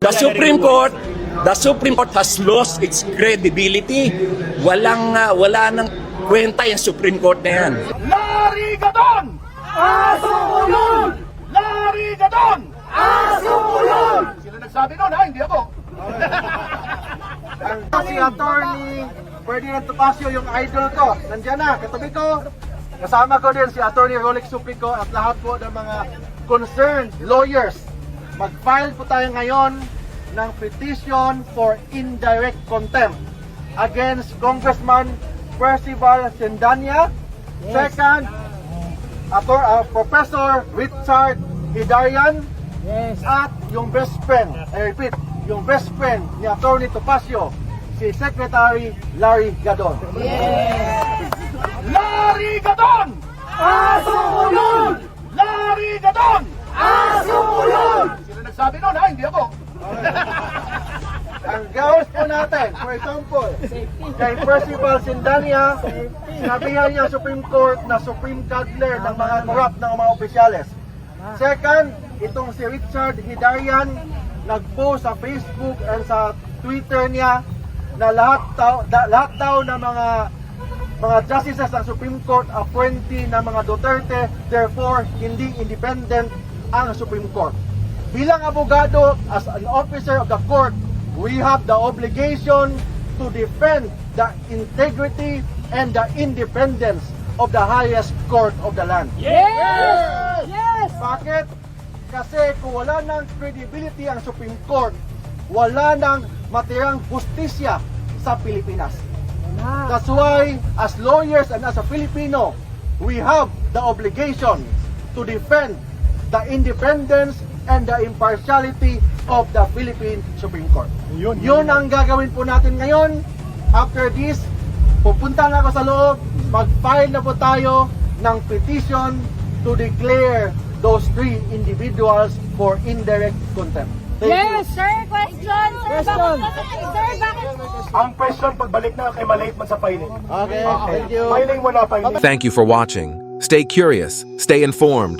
The Supreme Court has lost its credibility. Wala nang kwenta yung Supreme Court na yan. Larigadon! Asukulon! Larigadon! Asukulon! Sino nagsabi nun ha? Hindi ako. Si Attorney Ferdinand Topacio, yung idol ko, nandiyan na, katabi ko. Kasama ko din si Attorney Rolex Suplico at lahat po ng mga concerned lawyers. Mag-file po tayo ngayon ng petition for indirect contempt against Congressman Percival Sendanya. Second, Professor Richard Hidarian. At yung best friend, I repeat, yung best friend ni Attorney Topacio, si Secretary Larry Gadon. Larigadon! Asukulon! Larigadon! Asukulon! Sino nagsabi nun ha? Hindi ako. Ang gawin po natin, for example, kay Percival Sendanya, sinabihan niya Supreme Court na Supreme Cuddler ng mga corrupt ng mga opisyales. Second, itong si Richard Hidarian, nag-post sa Facebook and sa Twitter niya na lahat daw ng mga justices ng Supreme Court appointee ng mga Duterte, therefore hindi independent ang Supreme Court. Bilang abogado, as an officer of the court, we have the obligation to defend the integrity and the independence of the highest court of the land. Yes! Yes! Bakit? Kasi kung wala ng credibility ang Supreme Court, wala ng matirang justisya sa Pilipinas. That's why, as lawyers and as a Filipino, we have the obligation to defend the independence and the impartiality of the Philippine Supreme Court. Yun ang gagawin po natin ngayon. After this, pupunta na ako sa loob, mag-file na po tayo ng petition to declare those three individuals for indirect contempt. Thank you. Sir, question. Sir, bakit? Ang question, pagbalik na kay malate man sa filing. Okay, thank you. Filing mo na, filing. Thank you for watching. Stay curious, stay informed.